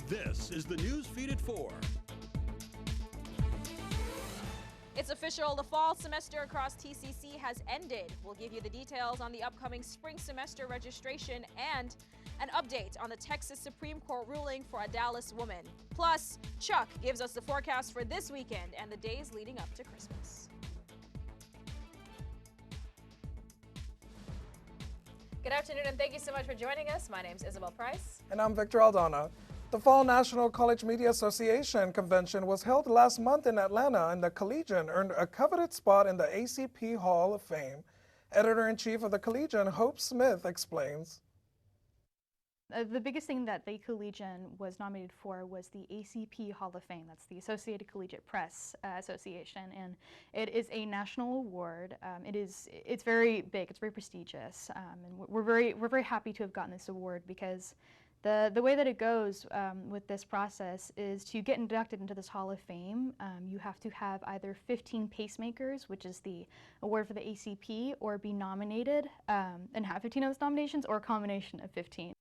This is the NewsFeed at 4. It's official, the fall semester across TCC has ended. We'll give you the details on the upcoming spring semester registration and an update on the Texas Supreme Court ruling for a Dallas woman. Plus, Chuck gives us the forecast for this weekend and the days leading up to Christmas. Good afternoon and thank you so much for joining us. My name's Isabel Price. And I'm Victor Aldana. The Fall National College Media Association convention was held last month in Atlanta, and the Collegian earned a coveted spot in the ACP Hall of Fame. Editor-in-Chief of the Collegian, Hope Smith, explains. The biggest thing that the Collegian was nominated for was the ACP Hall of Fame. That's the Associated Collegiate Press Association, and it is a national award. It's very big. It's very prestigious, and we're very happy to have gotten this award because the way that it goes with this process is to get inducted into this Hall of Fame. You have to have either 15 pacemakers, which is the award for the ACP, or be nominated and have 15 of those nominations, or a combination of 15.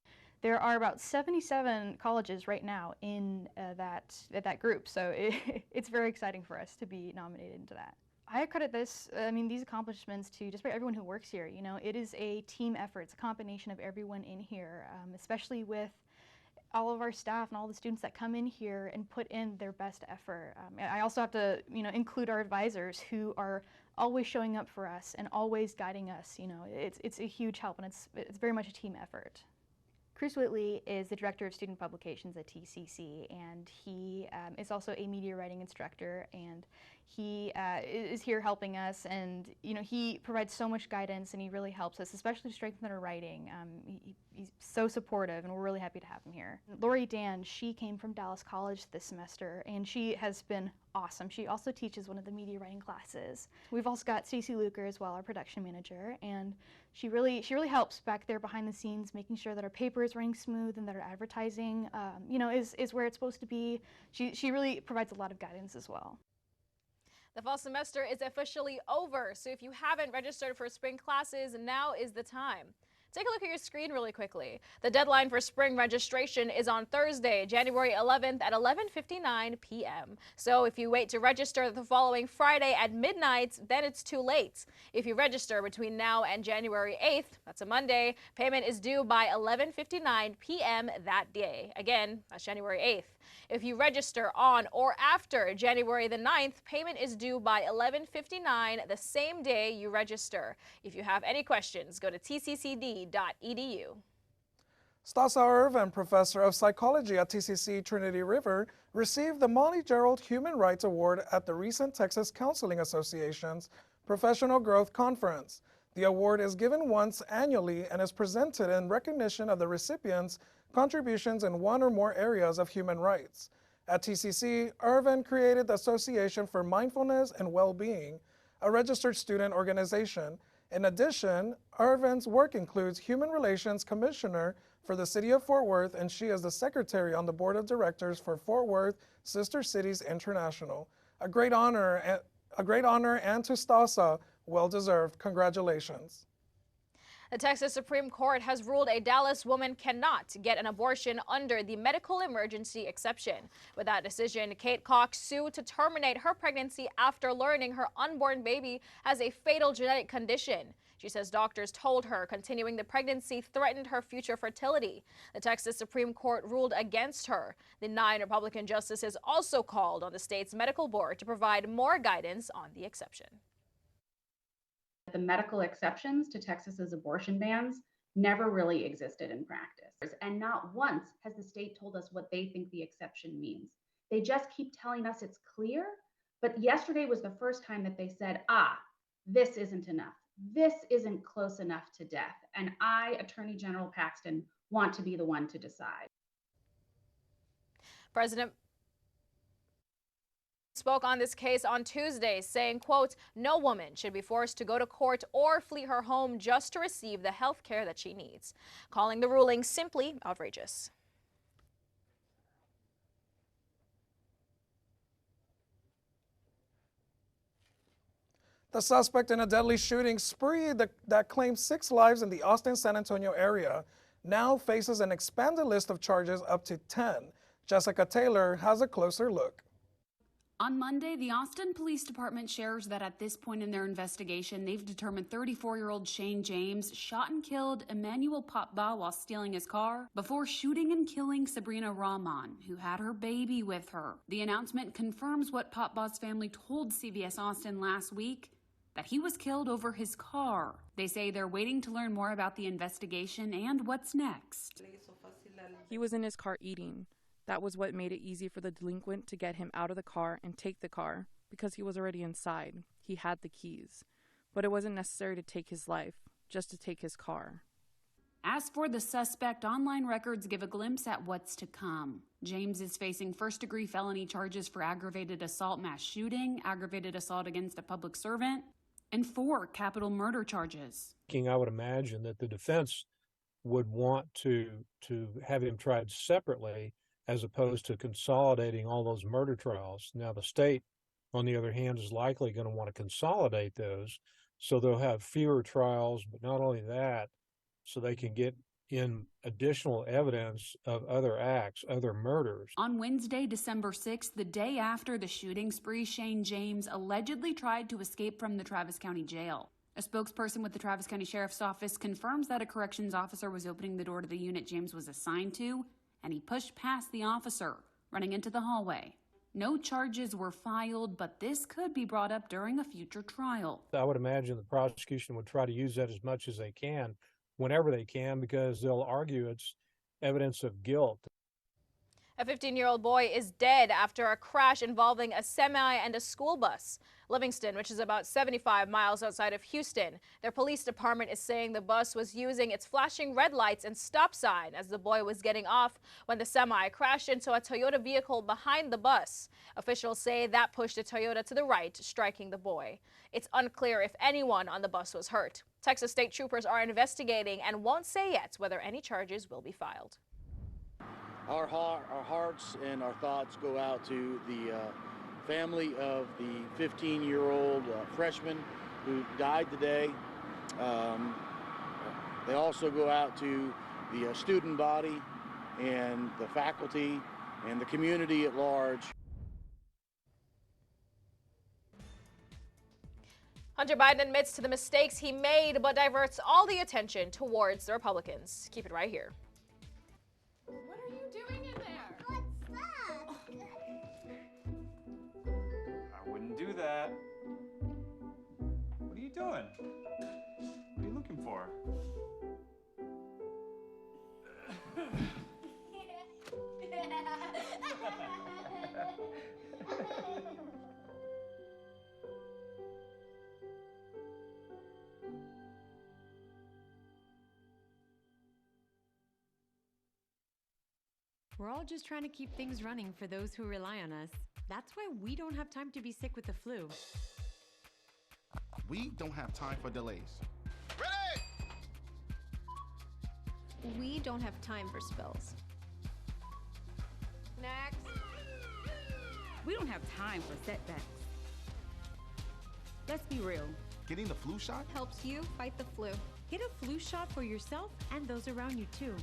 There are about 77 colleges right now in that group, so it's very exciting for us to be nominated into that. I credit these accomplishments to just about everyone who works here. You know, it is a team effort. It's a combination of everyone in here, especially with all of our staff and all the students that come in here and put in their best effort. I also have to, include our advisors who are always showing up for us and always guiding us. You know, it's a huge help, and it's very much a team effort. Cruz Whitley is the Director of Student Publications at TCC, and he is also a media writing instructor, and he is here helping us, and he provides so much guidance, and he really helps us, especially to strengthen our writing. He's so supportive, and we're really happy to have him here. Lori Dan, she came from Dallas College this semester, and she has been awesome. She also teaches one of the media writing classes. We've also got Stacey Luker as well, our production manager, and she really helps back there behind the scenes, making sure that our paper is running smooth and that our advertising, is where it's supposed to be. She really provides a lot of guidance as well. The fall semester is officially over, so if you haven't registered for spring classes, now is the time. Take a look at your screen really quickly. The deadline for spring registration is on Thursday, January 11th at 11:59 p.m. So if you wait to register the following Friday at midnight, then it's too late. If you register between now and January 8th, that's a Monday, payment is due by 11:59 p.m. that day. Again, that's January 8th. If you register on or after January the 9th, payment is due by 11:59 the same day you register. If you have any questions, go to tccd.edu. Stasa Irvin, Professor of Psychology at TCC Trinity River, received the Molly Gerald Human Rights Award at the recent Texas Counseling Association's Professional Growth Conference. The award is given once annually and is presented in recognition of the recipient's contributions in one or more areas of human rights. At TCC, Irvin created the Association for Mindfulness and Well-Being, a registered student organization. In addition, Irvin's work includes Human Relations Commissioner for the City of Fort Worth, and she is the Secretary on the Board of Directors for Fort Worth Sister Cities International. A great honor, and to Stasa, well-deserved. Congratulations. The Texas Supreme Court has ruled a Dallas woman cannot get an abortion under the medical emergency exception. With that decision, Kate Cox sued to terminate her pregnancy after learning her unborn baby has a fatal genetic condition. She says doctors told her continuing the pregnancy threatened her future fertility. The Texas Supreme Court ruled against her. The 9 Republican justices also called on the state's medical board to provide more guidance on the exception. The medical exceptions to Texas's abortion bans never really existed in practice. And not once has the state told us what they think the exception means. They just keep telling us it's clear, but yesterday was the first time that they said, this isn't enough. This isn't close enough to death. And I, Attorney General Paxton, want to be the one to decide. President spoke on this case on Tuesday, saying, quote, "No woman should be forced to go to court or flee her home just to receive the health care that she needs," calling the ruling simply outrageous. The suspect in a deadly shooting spree that claimed 6 lives in the Austin-San Antonio area now faces an expanded list of charges up to 10. Jessica Taylor has a closer look. On Monday, the Austin Police Department shares that at this point in their investigation, they've determined 34-year-old Shane James shot and killed Emmanuel Papba while stealing his car before shooting and killing Sabrina Rahman, who had her baby with her. The announcement confirms what Papba's family told CBS Austin last week, that he was killed over his car. They say they're waiting to learn more about the investigation and what's next. He was in his car eating. That was what made it easy for the delinquent to get him out of the car and take the car, because he was already inside. He had the keys. But it wasn't necessary to take his life, just to take his car. As for the suspect, online records give a glimpse at what's to come. James is facing first-degree felony charges for aggravated assault mass shooting, aggravated assault against a public servant, and 4 capital murder charges. I would imagine that the defense would want to have him tried separately as opposed to consolidating all those murder trials. Now, the state, on the other hand, is likely going to want to consolidate those, so they'll have fewer trials, but not only that, so they can get in additional evidence of other acts, other murders. On Wednesday, December 6th, the day after the shooting spree, Shane James allegedly tried to escape from the Travis County Jail. A spokesperson with the Travis County Sheriff's Office confirms that a corrections officer was opening the door to the unit James was assigned to, and he pushed past the officer, running into the hallway. No charges were filed, but this could be brought up during a future trial. I would imagine the prosecution would try to use that as much as they can, whenever they can, because they'll argue it's evidence of guilt. A 15-year-old boy is dead after a crash involving a semi and a school bus. Livingston, which is about 75 miles outside of Houston, their police department is saying the bus was using its flashing red lights and stop sign as the boy was getting off when the semi crashed into a Toyota vehicle behind the bus. Officials say that pushed the Toyota to the right, striking the boy. It's unclear if anyone on the bus was hurt. Texas state troopers are investigating and won't say yet whether any charges will be filed. Our hearts and our thoughts go out to the family of the 15-year-old freshman who died today. They also go out to the student body and the faculty and the community at large. Hunter Biden admits to the mistakes he made, but diverts all the attention towards the Republicans. Keep it right here. What are you doing in there? I wouldn't do that. What are you doing? What are you looking for? We're all just trying to keep things running for those who rely on us. That's why we don't have time to be sick with the flu. We don't have time for delays. Ready! We don't have time for spills. Next. We don't have time for setbacks. Let's be real. Getting the flu shot helps you fight the flu. Get a flu shot for yourself and those around you too.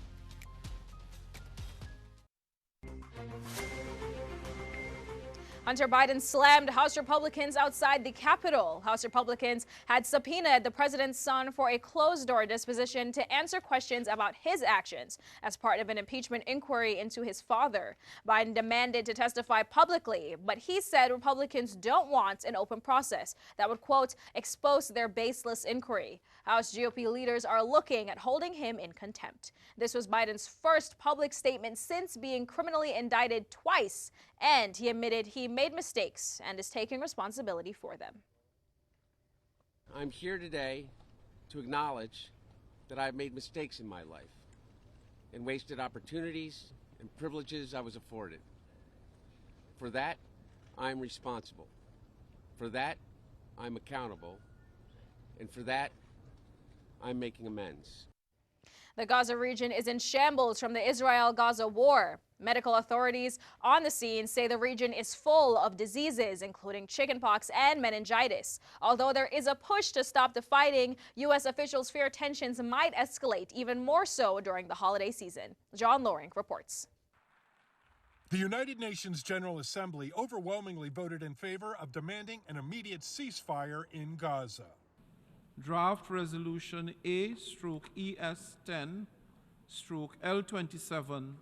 Hunter Biden slammed House Republicans outside the Capitol. House Republicans had subpoenaed the president's son for a closed-door disposition to answer questions about his actions as part of an impeachment inquiry into his father. Biden demanded to testify publicly, but he said Republicans don't want an open process that would, quote, expose their baseless inquiry. House GOP leaders are looking at holding him in contempt. This was Biden's first public statement since being criminally indicted twice, and he admitted he made mistakes and is taking responsibility for them. I'm here today to acknowledge that I've made mistakes in my life and wasted opportunities and privileges I was afforded. For that, I'm responsible. For that, I'm accountable. And for that, I'm making amends. The Gaza region is in shambles from the Israel-Gaza war. Medical authorities on the scene say the region is full of diseases, including chickenpox and meningitis. Although there is a push to stop the fighting, U.S. officials fear tensions might escalate even more so during the holiday season. John Loring reports. The United Nations General Assembly overwhelmingly voted in favor of demanding an immediate ceasefire in Gaza. Draft Resolution A/ES10/L27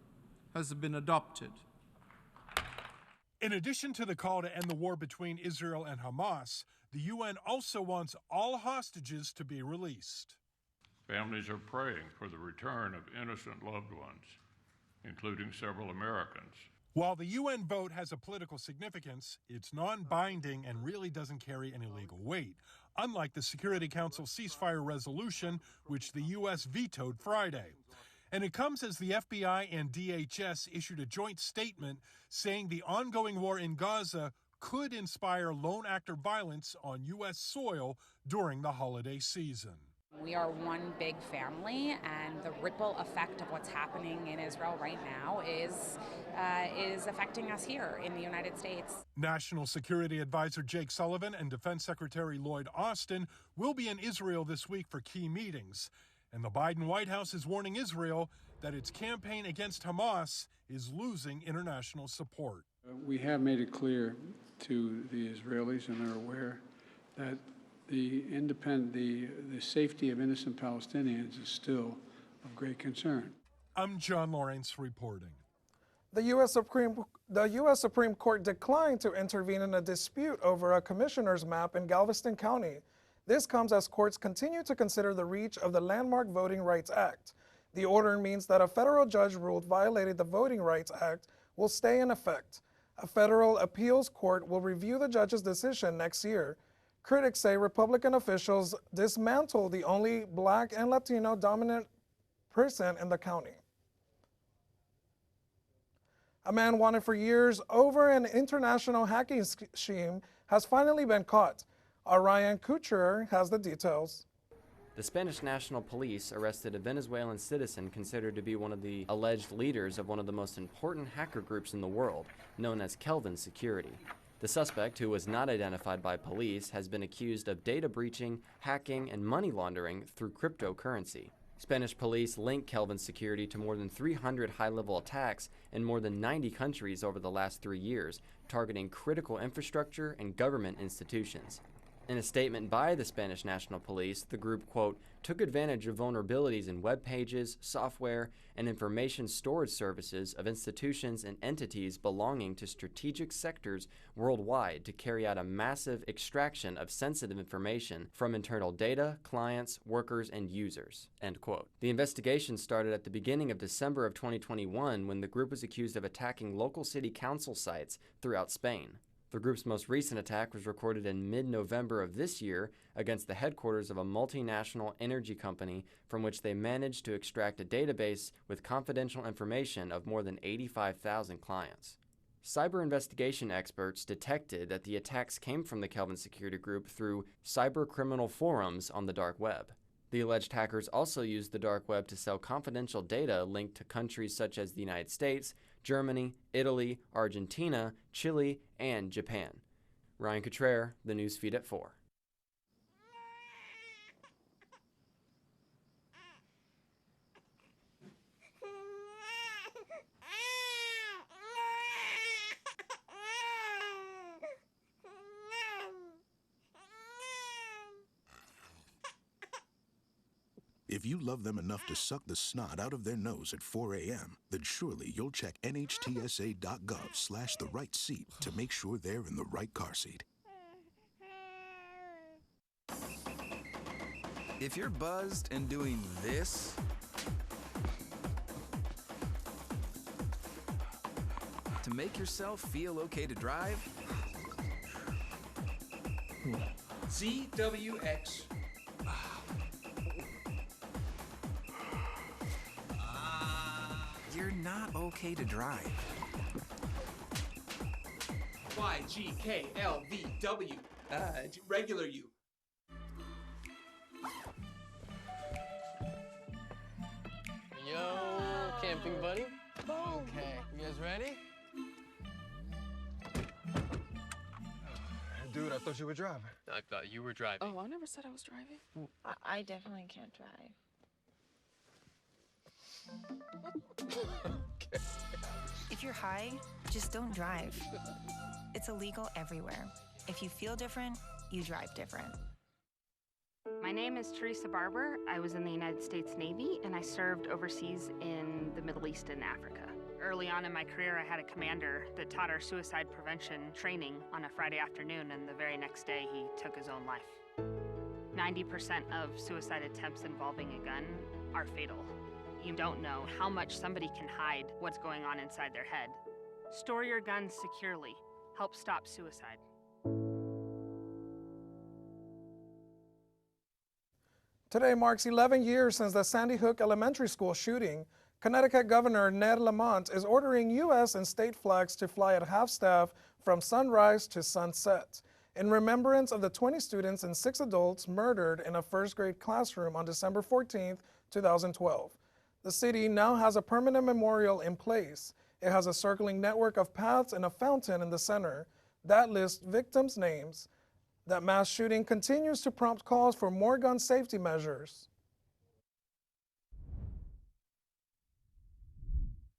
has been adopted. In addition to the call to end the war between Israel and Hamas, the UN also wants all hostages to be released. Families are praying for the return of innocent loved ones, including several Americans. While the UN vote has a political significance, it's non-binding and really doesn't carry any legal weight, unlike the Security Council ceasefire resolution, which the U.S. vetoed Friday. And it comes as the FBI and DHS issued a joint statement saying the ongoing war in Gaza could inspire lone actor violence on U.S. soil during the holiday season. We are one big family, and the ripple effect of what's happening in Israel right now is affecting us here in the United States. National Security Advisor Jake Sullivan and Defense Secretary Lloyd Austin will be in Israel this week for key meetings. And the Biden White House is warning Israel that its campaign against Hamas is losing international support. We have made it clear to the Israelis, and they're aware, that the safety of innocent Palestinians is still of great concern. I'm John Lawrence reporting. The U.S. Supreme Court declined to intervene in a dispute over a commissioner's map in Galveston County. This comes as courts continue to consider the reach of the landmark Voting Rights Act. The order means that a federal judge ruled violated the Voting Rights Act will stay in effect. A federal appeals court will review the judge's decision next year. Critics say Republican officials dismantled the only Black and Latino dominant person in the county. A man wanted for years over an international hacking scheme has finally been caught. Our Ryan Kucherer has the details. The Spanish National Police arrested a Venezuelan citizen considered to be one of the alleged leaders of one of the most important hacker groups in the world, known as Kelvin Security. The suspect, who was not identified by police, has been accused of data breaching, hacking, and money laundering through cryptocurrency. Spanish police link Kelvin Security to more than 300 high-level attacks in more than 90 countries over the last 3 years, targeting critical infrastructure and government institutions. In a statement by the Spanish National Police, the group, quote, took advantage of vulnerabilities in web pages, software, and information storage services of institutions and entities belonging to strategic sectors worldwide to carry out a massive extraction of sensitive information from internal data, clients, workers, and users, end quote. The investigation started at the beginning of December of 2021 when the group was accused of attacking local city council sites throughout Spain. The group's most recent attack was recorded in mid-November of this year against the headquarters of a multinational energy company from which they managed to extract a database with confidential information of more than 85,000 clients. Cyber investigation experts detected that the attacks came from the Kelvin Security Group through cyber criminal forums on the dark web. The alleged hackers also used the dark web to sell confidential data linked to countries such as the United States, Germany, Italy, Argentina, Chile, and Japan. Ryan Kucherer, the NewsFeed at 4. If you love them enough to suck the snot out of their nose at 4 a.m., then surely you'll check NHTSA.gov/the right seat to make sure they're in the right car seat. If you're buzzed and doing this, to make yourself feel okay to drive, ZWX. you're not okay to drive. YGKLVW. Regular you. Yo, camping buddy. Okay, you guys ready? Dude, I thought you were driving. I thought you were driving. Oh, I never said I was driving. I definitely can't drive. Okay. If If you're high, just don't drive. It's illegal everywhere. If you feel different, you drive different. My name is Teresa Barber. I was in the United States Navy and I served overseas in the Middle East and Africa. Early on in my career, I had a commander that taught our suicide prevention training on a Friday afternoon, and the very next day he took his own life. 90% of suicide attempts involving a gun are fatal. You don't know how much somebody can hide what's going on inside their head. Store your guns securely. Help stop suicide. Today marks 11 years since the Sandy Hook Elementary School shooting. Connecticut Governor Ned Lamont is ordering U.S. and state flags to fly at half-staff from sunrise to sunset, in remembrance of the 20 students and 6 adults murdered in a first-grade classroom on December 14, 2012. The city now has a permanent memorial in place. It has a circling network of paths and a fountain in the center that lists victims' names. That mass shooting continues to prompt calls for more gun safety measures.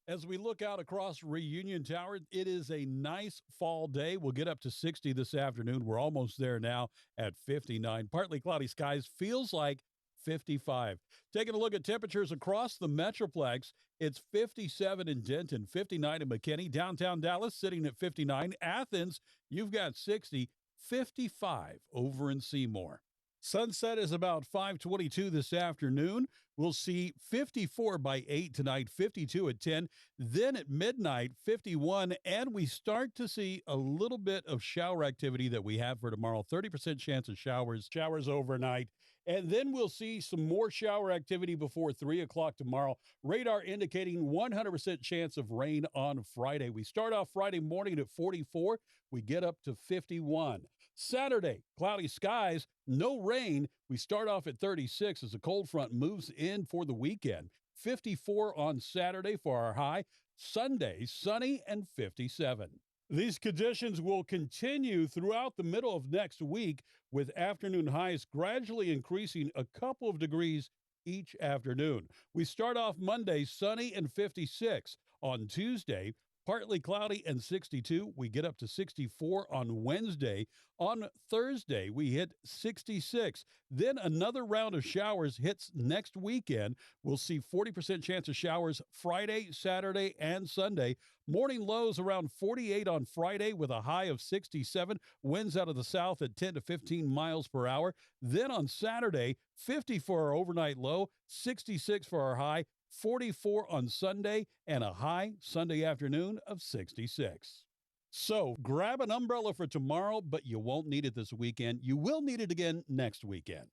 As we look out across Reunion Tower, it is a nice fall day. We'll get up to 60 this afternoon. We're almost there now at 59. Partly cloudy skies, feels like 55. Taking a look at temperatures across the Metroplex, it's 57 in Denton, 59 in McKinney, downtown Dallas sitting at 59. Athens, you've got 60, 55 over in Seymour. Sunset is about 5:22 this afternoon. We'll see 54 by 8 tonight, 52 at 10. Then at midnight, 51. And we start to see a little bit of shower activity that we have for tomorrow. 30% chance of showers overnight. And then we'll see some more shower activity before 3 o'clock tomorrow. Radar indicating 100% chance of rain on Friday. We start off Friday morning at 44. We get up to 51. Saturday, cloudy skies, no rain. We start off at 36 as the cold front moves in for the weekend. 54 on Saturday for our high. Sunday, sunny and 57. These conditions will continue throughout the middle of next week, with afternoon highs gradually increasing a couple of degrees each afternoon. We start off Monday, sunny and 56. On Tuesday, partly cloudy and 62. We get up to 64 on Wednesday. On Thursday, we hit 66. Then another round of showers hits next weekend. We'll see 40% chance of showers Friday, Saturday, and Sunday. Morning lows around 48 on Friday with a high of 67. Winds out of the south at 10 to 15 miles per hour. Then on Saturday, 50 for our overnight low, 66 for our high. 44 on Sunday, and a high Sunday afternoon of 66. So grab an umbrella for tomorrow, but you won't need it this weekend. You will need it again next weekend.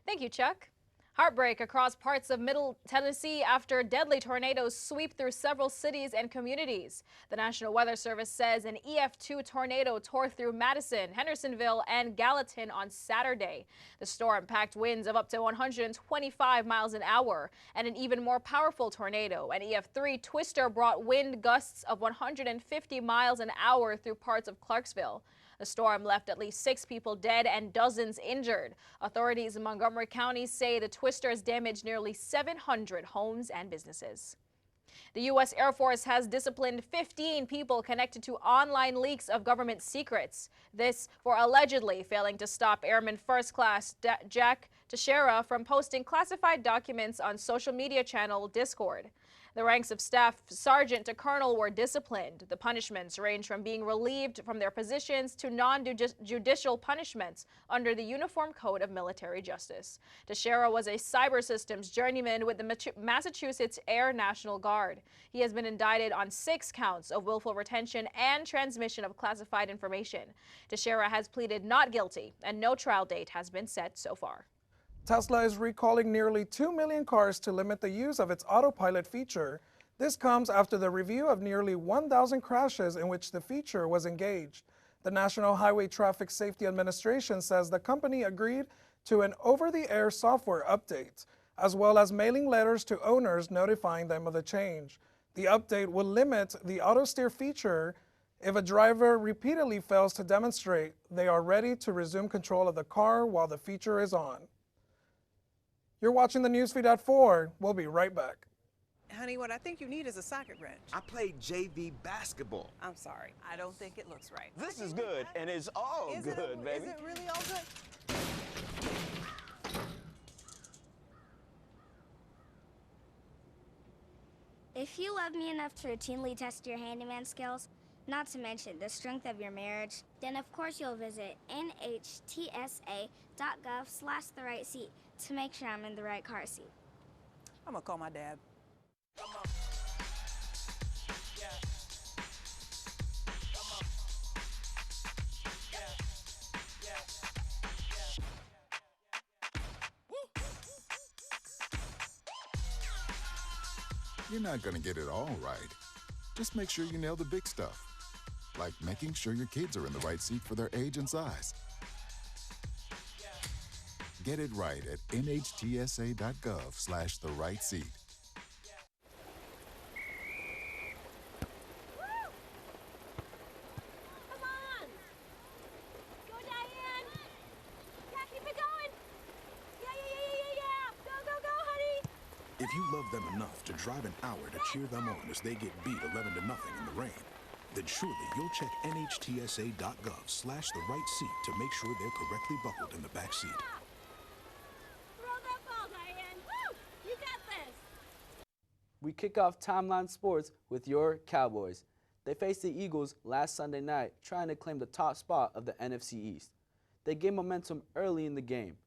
Thank you, Chuck. Heartbreak across parts of Middle Tennessee after deadly tornadoes sweep through several cities and communities. The National Weather Service says an EF2 tornado tore through Madison, Hendersonville, and Gallatin on Saturday. The storm packed winds of up to 125 miles an hour, and an even more powerful tornado, an EF3 twister, brought wind gusts of 150 miles an hour through parts of Clarksville. The storm left at least 6 people dead and dozens injured. Authorities in Montgomery County say the twister has damaged nearly 700 homes and businesses. The U.S. Air Force has disciplined 15 people connected to online leaks of government secrets. This for allegedly failing to stop Airman First Class Jack Teixeira from posting classified documents on social media channel Discord. The ranks of staff sergeant to colonel were disciplined. The punishments range from being relieved from their positions to non-judicial punishments under the Uniform Code of Military Justice. Teixeira was a cyber systems journeyman with the Massachusetts Air National Guard. He has been indicted on 6 counts of willful retention and transmission of classified information. Teixeira has pleaded not guilty, and no trial date has been set so far. Tesla is recalling nearly 2 million cars to limit the use of its autopilot feature. This comes after the review of nearly 1,000 crashes in which the feature was engaged. The National Highway Traffic Safety Administration says the company agreed to an over-the-air software update, as well as mailing letters to owners notifying them of the change. The update will limit the auto-steer feature if a driver repeatedly fails to demonstrate they are ready to resume control of the car while the feature is on. You're watching the NewsFeed at 4. We'll be right back. Honey, what I think you need is a socket wrench. I played JV basketball. I'm sorry. I don't think it looks right. This is good, and it's all good, baby. Is it really all good? If you love me enough to routinely test your handyman skills, not to mention the strength of your marriage, then of course you'll visit nhtsa.gov/therightseat to make sure I'm in the right car seat. I'm gonna call my dad. You're not going to get it all right. Just make sure you nail the big stuff, like making sure your kids are in the right seat for their age and size. Get it right at nhtsa.gov/therightseat. If you love them enough to drive an hour to cheer them on as they get beat 11-0 in the rain, then surely you'll check nhtsa.gov/therightseat to make sure they're correctly buckled in the back seat. Throw that ball, Diane! Woo! You got this! We kick off Timeline Sports with your Cowboys. They faced the Eagles last Sunday night, trying to claim the top spot of the NFC East. They gained momentum early in the game,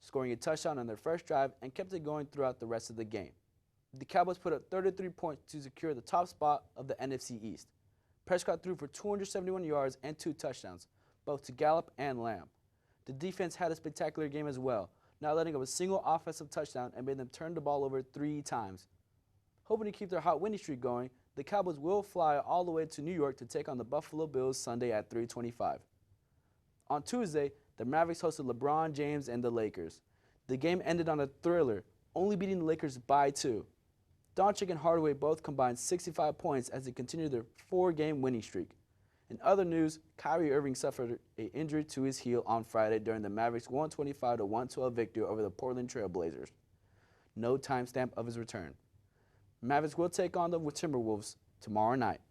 scoring a touchdown on their first drive and kept it going throughout the rest of the game. The Cowboys put up 33 points to secure the top spot of the NFC East. Prescott threw for 271 yards and 2 touchdowns, both to Gallup and Lamb. The defense had a spectacular game as well, not letting up a single offensive touchdown and made them turn the ball over 3 times. Hoping to keep their hot winning streak going, the Cowboys will fly all the way to New York to take on the Buffalo Bills Sunday at 3:25. On Tuesday, the Mavericks hosted LeBron James and the Lakers. The game ended on a thriller, only beating the Lakers by 2. Doncic and Hardaway both combined 65 points as they continued their 4-game winning streak. In other news, Kyrie Irving suffered an injury to his heel on Friday during the Mavericks' 125-112 victory over the Portland Trail Blazers. No timestamp of his return. Mavericks will take on the Timberwolves tomorrow night.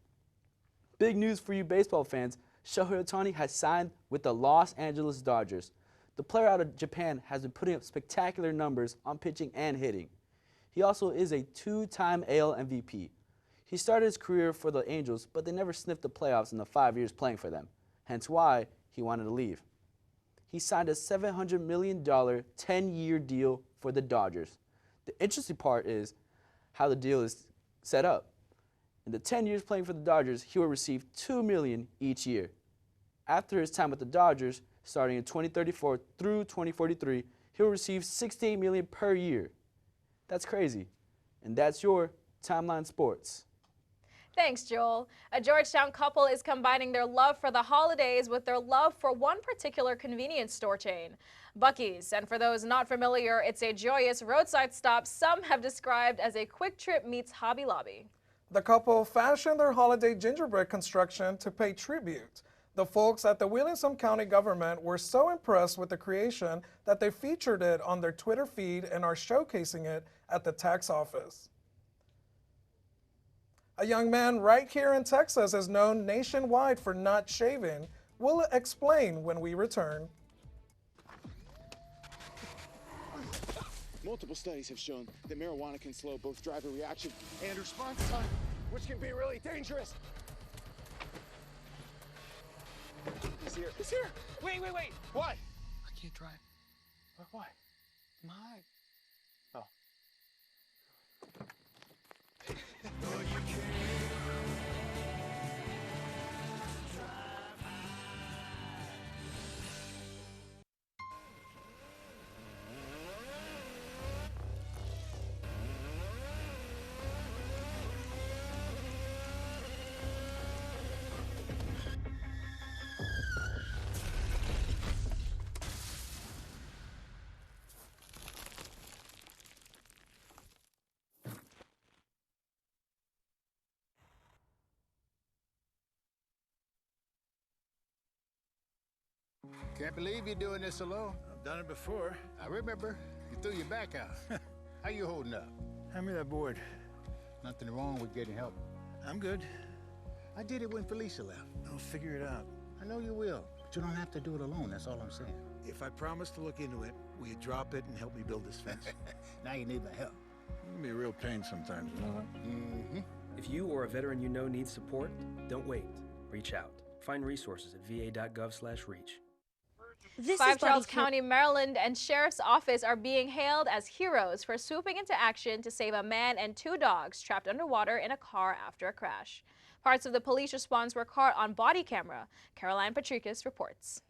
Big news for you baseball fans. Shohei Ohtani has signed with the Los Angeles Dodgers. The player out of Japan has been putting up spectacular numbers on pitching and hitting. He also is a 2-time AL MVP. He started his career for the Angels, but they never sniffed the playoffs in the 5 years playing for them, hence why he wanted to leave. He signed a $700 million 10-year deal for the Dodgers. The interesting part is how the deal is set up. In the 10 years playing for the Dodgers, he will receive $2 million each year. After his time with the Dodgers, starting in 2034 through 2043, he'll receive $68 million per year. That's crazy. And that's your Timeline Sports. Thanks, Joel. A Georgetown couple is combining their love for the holidays with their love for one particular convenience store chain, Buc-ee's. And for those not familiar, it's a joyous roadside stop some have described as a Quick Trip meets Hobby Lobby. The couple fashioned their holiday gingerbread construction to pay tribute. The folks at the Williamson County government were so impressed with the creation that they featured it on their Twitter feed and are showcasing it at the tax office. A young man right here in Texas is known nationwide for not shaving. We'll explain when we return. Multiple studies have shown that marijuana can slow both driver reaction and response time, which can be really dangerous. He's here. He's here. Wait. What? I can't drive. Why? My. Oh. Can't believe you're doing this alone. I've done it before. I remember. You threw your back out. How you holding up? Hand me that board. Nothing wrong with getting help. I'm good. I did it when Felicia left. I'll figure it out. I know you will, but you don't have to do it alone, that's all I'm saying. If I promise to look into it, will you drop it and help me build this fence? Now you need my help. It can be a real pain sometimes, you know that? Mm-hmm. If you or a veteran you know needs support, don't wait. Reach out. Find resources at va.gov/reach. Five Charles County, Maryland, and Sheriff's Office are being hailed as heroes for swooping into action to save a man and 2 dogs trapped underwater in a car after a crash. Parts of the police response were caught on body camera. Caroline Patricus reports.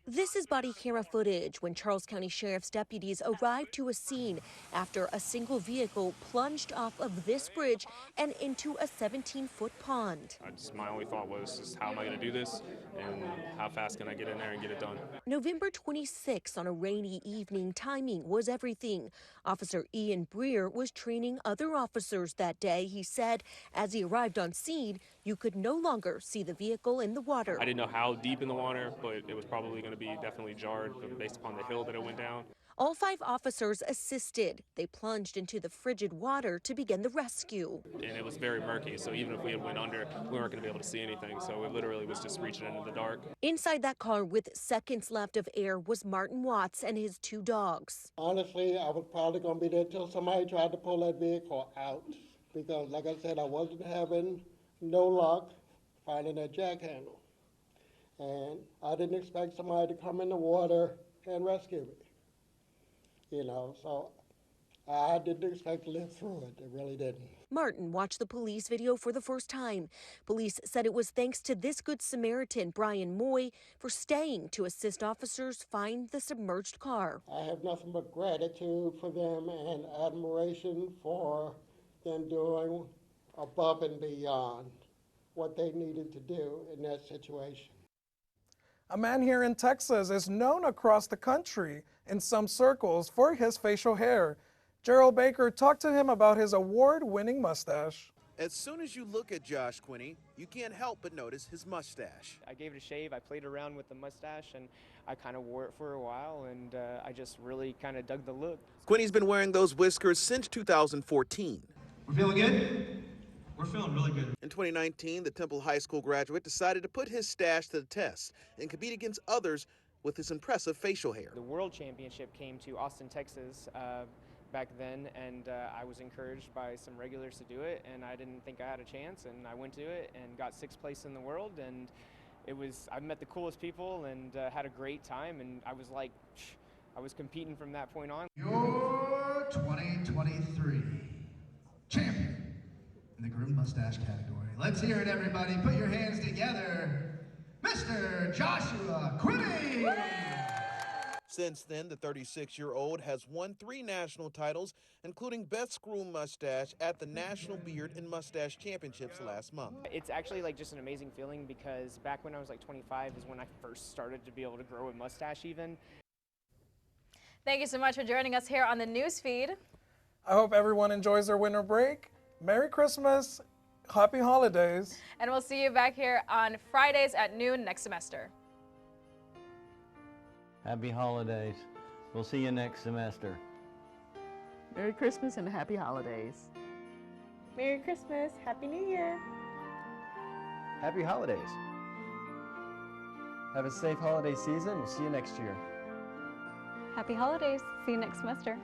This is body camera footage when Charles County Sheriff's deputies arrived to a scene after a single vehicle plunged off of this bridge and into a 17-foot pond. My only thought was just how am I going to do this and how fast can I get in there and get it done. November 26 on a rainy evening, timing was everything. Officer Ian Breer was training other officers that day. He said as he arrived on scene, you could no longer see the vehicle in the water. I didn't know how deep in the water, but it was probably going to be definitely jarred based upon the hill that it went down. All 5 officers assisted. They plunged into the frigid water to begin the rescue. And it was very murky, so even if we had went under, we weren't going to be able to see anything. So it literally was just reaching into the dark. Inside that car with seconds left of air was Martin Watts and his 2 dogs. Honestly, I was probably going to be there till somebody tried to pull that vehicle out. Because, like I said, I wasn't having no luck finding that jack handle. And I didn't expect somebody to come in the water and rescue me. You know, so I didn't expect to live through it. I really didn't. Martin watched the police video for the first time. Police said it was thanks to this Good Samaritan, Brian Moy, for staying to assist officers find the submerged car. I have nothing but gratitude for them and admiration for them doing above and beyond what they needed to do in that situation. A man here in Texas is known across the country in some circles for his facial hair. Gerald Baker talked to him about his award-winning mustache. As soon as you look at Josh Quinney, you can't help but notice his mustache. I gave it a shave, I played around with the mustache, and I kind of wore it for a while, and I just really kind of dug the look. Quinney's been wearing those whiskers since 2014. We're feeling good? We're feeling really good. In 2019, the Temple High School graduate decided to put his stash to the test and compete against others with his impressive facial hair. The World Championship came to Austin, Texas back then, and I was encouraged by some regulars to do it, and I didn't think I had a chance, and I went to it and got 6th place in the world, and I met the coolest people and had a great time, and I was like, I was competing from that point on. Your 2023 champion in the groomed mustache category. Let's hear it, everybody. Put your hands together. Mr. Joshua Quinney. Since then, the 36-year-old has won 3 national titles, including Best Groomed Mustache at the National Beard and Mustache Championships last month. It's actually like just an amazing feeling because back when I was like 25 is when I first started to be able to grow a mustache even. Thank you so much for joining us here on the NewsFeed. I hope everyone enjoys their winter break. Merry Christmas, happy holidays. And we'll see you back here on Fridays at noon next semester. Happy holidays. We'll see you next semester. Merry Christmas and happy holidays. Merry Christmas, Happy New Year. Happy holidays. Have a safe holiday season. We'll see you next year. Happy holidays. See you next semester.